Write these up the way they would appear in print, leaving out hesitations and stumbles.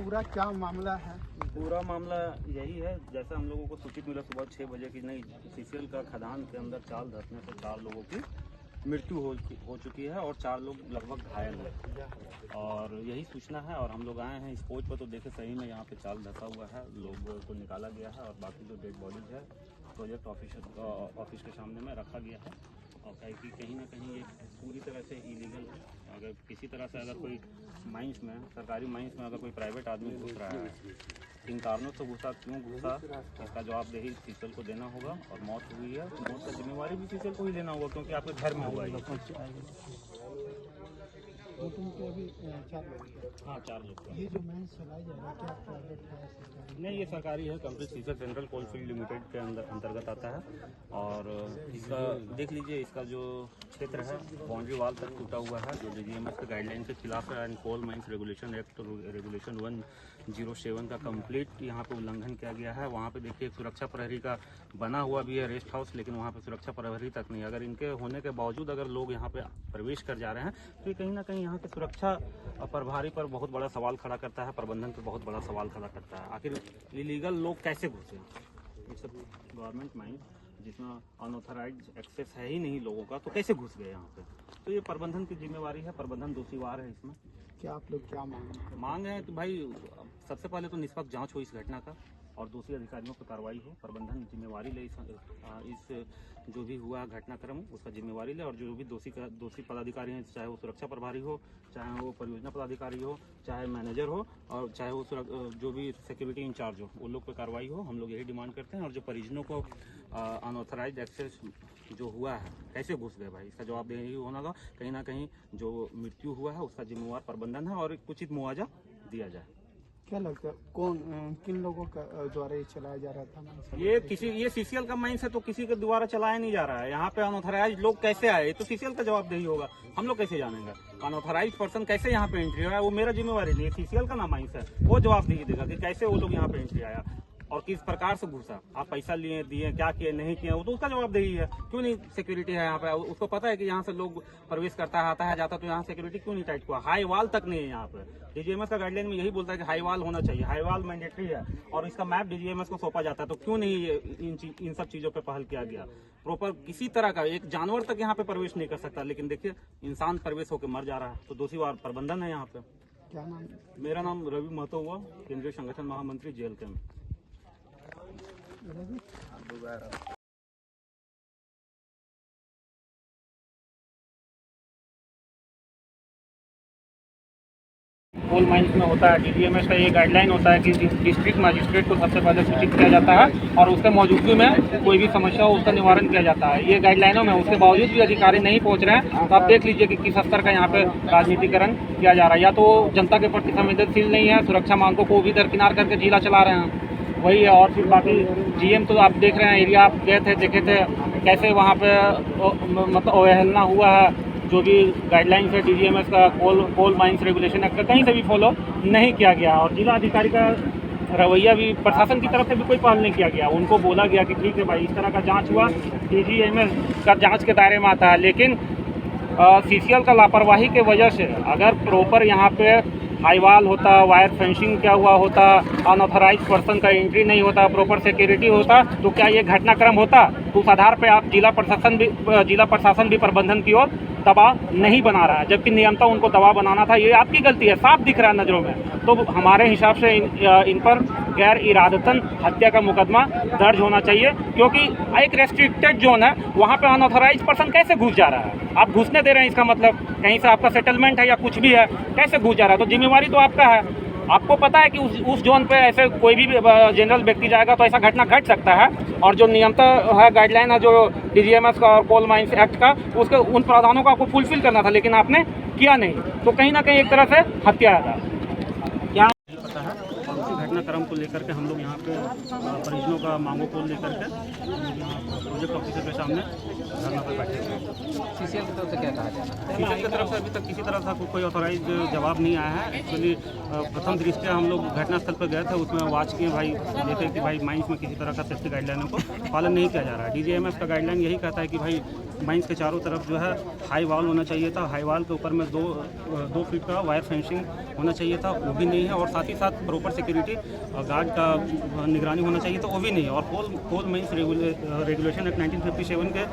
पूरा क्या मामला है? पूरा मामला यही है, जैसा हम लोगों को सूचित मिला सुबह 6 बजे की, नहीं सीसीएल का खदान के अंदर चाल धंसने से 4 लोगों की मृत्यु हो चुकी है और 4 लोग लगभग घायल हैं। और यही सूचना है और हम लोग आए हैं स्पॉट पर, तो देखे सही में यहाँ पे चाल धंसा हुआ है, लोगों को निकाला गया है और बाकी जो डेड बॉडीज है प्रोजेक्ट ऑफिस के सामने में रखा गया है। और कहीं ना कहीं ये पूरी तरह से इलीगल है। अगर किसी तरह से अगर कोई माइंस में, सरकारी माइंस में अगर कोई प्राइवेट आदमी घुस रहा है, किन कारणों से घुसा, क्यों घुसा, इसका जवाबदेही सीसीएल को देना होगा। और मौत हुई है तो मौत का जिम्मेवारी भी सीसीएल को ही लेना होगा, क्योंकि आपके घर में हुआ है। अभी 4 लोग, हाँ 4 लोग। ये जो मैच चलाई जा रहा है क्या प्राइवेट है? नहीं, ये सरकारी है, complete CCL central coalfield limited के अंतर्गत आता है। और इसका देख लीजिए, इसका जो क्षेत्र है बाउंड्री वाल तक टूटा हुआ है, जो डीजीएमएस के गाइडलाइन के खिलाफ है। And coal mines regulation act regulation 107 का कंप्लीट यहाँ पे उल्लंघन किया गया है। वहाँ पे देखिए सुरक्षा प्रहरी का बना हुआ भी है रेस्ट हाउस, लेकिन वहाँ पे सुरक्षा प्रहरी तक नहीं। अगर इनके होने के बावजूद अगर लोग यहाँ पे प्रवेश कर जा रहे हैं तो ये कहीं ना कहीं यहाँ के सुरक्षा प्रभारी पर बहुत बड़ा सवाल खड़ा करता है, प्रबंधन पर बहुत बड़ा सवाल खड़ा करता है। आखिर इलीगल लोग कैसे घुसे? इट्स गवर्नमेंट माइंस जिसमें अनऑथराइज्ड एक्सेस है ही नहीं लोगों का, तो कैसे घुस गए यहाँ पे? तो ये प्रबंधन की जिम्मेवारी है, प्रबंधन दोषीवार है इसमें। क्या आप लोग क्या मांग है कि भाई सबसे पहले तो निष्पक्ष जांच हो इस घटना का और दोषी अधिकारियों पर कार्रवाई हो। प्रबंधन जिम्मेवारी ले इस जो भी हुआ घटनाक्रम उसका जिम्मेवारी ले, और जो भी दोषी पदाधिकारी हैं, चाहे वो सुरक्षा प्रभारी हो, चाहे वो परियोजना पदाधिकारी हो, चाहे मैनेजर हो, और चाहे वो जो भी सिक्योरिटी इंचार्ज हो, उन लोग पर कार्रवाई हो। हम लोग यही डिमांड करते हैं। और जो परिजनों को अनऑथराइज्ड एक्सेस जो हुआ है, कैसे घुस गए भाई, इसका जवाबदेही होना होगा। कहीं ना कहीं जो मृत्यु हुआ है उसका जिम्मेवार प्रबंधन है और उचित मुआवजा दिया जाए। क्या लगता है किन लोगों का द्वारा ये चलाया जा रहा था? ये सीसीएल का माइंस है, तो किसी के द्वारा चलाया नहीं जा रहा है। यहाँ पे अनऑथराइज लोग कैसे आए, तो सीसीएल का जवाबदेही होगा। हम लोग कैसे जानेंगे अनऑथराइज पर्सन कैसे यहाँ पे एंट्री आया? वो मेरा जिम्मेवारी नहीं है, सीसीएल का ना माइंस है, वो जवाबदेही देगा कि कैसे वो लोग यहाँ पे एंट्री आया और किस प्रकार से घुसा। आप पैसा लिए, दिए, क्या किए, नहीं किए, वो तो उसका जवाबदेही है। क्यों नहीं सिक्योरिटी है यहाँ पे? उसको पता है कि यहाँ से लोग प्रवेश करता है, आता है, जाता, तो यहाँ सिक्योरिटी क्यों नहीं टाइट हुआ? हाई वाल तक नहीं है यहाँ पे। डीजीएमएस का गाइडलाइन में यही बोलता है कि हाई वाल होना चाहिए, हाई वाल मैंडेटरी है, और इसका मैप डीजीएमएस को सौंपा जाता है। तो क्यों नहीं इन सब चीजों पे पहल किया गया? प्रॉपर किसी तरह का एक जानवर तक यहाँ पे प्रवेश नहीं कर सकता, लेकिन देखिए इंसान प्रवेश होकर मर जा रहा है। तो दोषीवार प्रबंधन है यहाँ पे। क्या नाम? मेरा नाम रवि महतो हुआ, केंद्रीय संगठन महामंत्री जेल कैंप। कोल माइंस में होता है, डीजीएमएस का ये गाइडलाइन होता है कि डिस्ट्रिक्ट मजिस्ट्रेट को सबसे पहले सूचित किया जाता है और उसके मौजूदगी में कोई भी समस्या हो उसका निवारण किया जाता है। ये गाइडलाइनों में उसके बावजूद भी अधिकारी नहीं पहुंच रहे हैं। तो आप देख लीजिए कि किस स्तर का यहाँ पे राजनीतिकरण किया जा रहा है। या तो जनता के प्रति संवेदनशील नहीं है, सुरक्षा मांगों को भी दरकिनार करके जिला चला रहे हैं, वही है। और फिर बाकी जीएम तो आप देख रहे हैं, एरिया आप गए थे, देखे थे कैसे वहाँ पे मतलब अवहेलना हुआ है। जो भी गाइडलाइंस है डीजीएमएस का, कोल माइंस रेगुलेशन एक्ट का, कहीं से भी फॉलो नहीं किया गया। और जिला अधिकारी का रवैया भी, प्रशासन की तरफ से भी कोई पहल नहीं किया गया। उनको बोला गया कि ठीक है भाई, इस तरह का जांच हुआ, डीजीएमएस का जांच के दायरे में आता है, लेकिन सीसीएल का लापरवाही के वजह से अगर प्रॉपर यहाँ पे हाईवाल होता, वायर फेंसिंग क्या हुआ होता, अनऑथराइज पर्सन का एंट्री नहीं होता, प्रॉपर सिक्योरिटी होता, तो क्या ये घटनाक्रम होता? तो उस आधार पे आप जिला प्रशासन भी प्रबंधन की ओर दबाव नहीं बना रहा है, जबकि नियमता उनको दबाव बनाना था। ये आपकी गलती है, साफ दिख रहा है नज़रों में। तो हमारे हिसाब से इन पर गैर इरादतन हत्या का मुकदमा दर्ज होना चाहिए, क्योंकि एक रेस्ट्रिक्टेड जोन है, वहाँ पे अनऑथराइज पर्सन कैसे घुस जा रहा है? आप घुसने दे रहे हैं, इसका मतलब कहीं से आपका सेटलमेंट है या कुछ भी है, कैसे घुस जा रहा है? तो जिम्मेवारी तो आपका है। आपको पता है कि उस जोन पे ऐसे कोई भी जनरल व्यक्ति जाएगा तो ऐसा घटना घट सकता है। और जो नियमता है, गाइडलाइन है जो डीजीएमएस का और कोल माइंस एक्ट का, उसके उन प्रावधानों को आपको फुलफिल करना था, लेकिन आपने किया नहीं। तो कहीं ना कहीं एक तरह से हत्या था। क्या पता है? और उसी घटनाक्रम को लेकर के हम लोग यहाँ पे परिजनों का मांगों को लेकर के प्रोजेक्ट ऑफिसर के सामने धरना पर बैठे हुए। सीसीएल की तरफ से क्या कहा जाए? सीसीएल की तरफ से अभी तक किसी तरह का कोई ऑथोराइज जवाब नहीं आया है। एक्चुअली प्रथम दृष्टया हम लोग घटनास्थल पर गए थे, उसमें वाच किए भाई, देखे कि भाई माइंस में किसी तरह का सेफ्टी गाइडलाइनों को पालन नहीं किया जा रहा है। डीजीएमएस का गाइडलाइन यही कहता है कि भाई माइंस के चारों तरफ जो है हाई वॉल होना चाहिए था, हाई वॉल के ऊपर में 2 फीट का वायर फेंसिंग होना चाहिए था, वो भी नहीं है। और साथ ही साथ प्रॉपर सिक्योरिटी गार्ड का निगरानी होना चाहिए, तो वो भी नहीं है। और कोल माइंस रेगुलेशन एक्ट 1957 के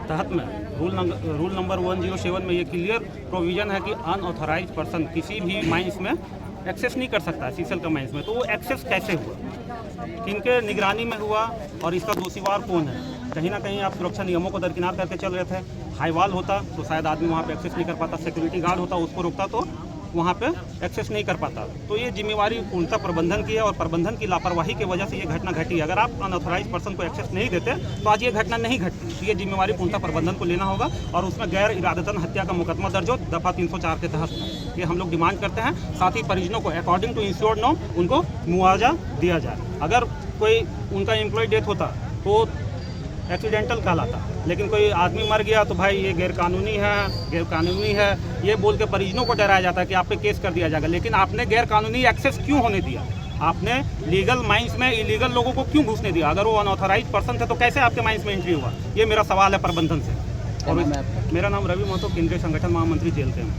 तहत में रूल नंबर 107 में ये क्लियर प्रोविज़न है कि अनऑथराइज पर्सन किसी भी माइंस में एक्सेस नहीं कर सकता है, सीसल का माइंस में। तो वो एक्सेस कैसे हुआ, किनके निगरानी में हुआ और इसका दोषीवार कौन है? कहीं ना कहीं आप सुरक्षा नियमों को दरकिनार करके चल रहे थे। हाईवाल होता तो शायद आदमी वहाँ पे एक्सेस नहीं कर पाता, सिक्योरिटी गार्ड होता उसको रोकता तो वहाँ पे एक्सेस नहीं कर पाता। तो ये जिम्मेवारी पूर्णतः प्रबंधन की है और प्रबंधन की लापरवाही की वजह से ये घटना घटी है। अगर आप अनऑथराइज पर्सन को एक्सेस नहीं देते तो आज ये घटना नहीं घटती। तो ये जिम्मेवारी पूर्णतः प्रबंधन को लेना होगा और उसमें गैर इरादतन हत्या का मुकदमा दर्ज हो दफ़ा 304 के तहत। ये हम लोग डिमांड करते हैं। साथ ही परिजनों को अकॉर्डिंग टू इंश्योर्ड नॉर्म उनको मुआवजा दिया जाए। अगर कोई उनका एम्प्लॉय डेथ होता तो एक्सीडेंटल कहलाता, लेकिन कोई आदमी मर गया तो भाई ये गैरकानूनी है ये बोल के परिजनों को डराया जाता है कि आप पे केस कर दिया जाएगा। लेकिन आपने गैरकानूनी एक्सेस क्यों होने दिया? आपने लीगल माइंस में इलीगल लोगों को क्यों घुसने दिया? अगर वो अनऑथराइज पर्सन थे तो कैसे आपके माइंस में एंट्री हुआ? ये मेरा सवाल है प्रबंधन से। और मेरा नाम रवि महतो, केंद्रीय संगठन महामंत्री जेल के हैं।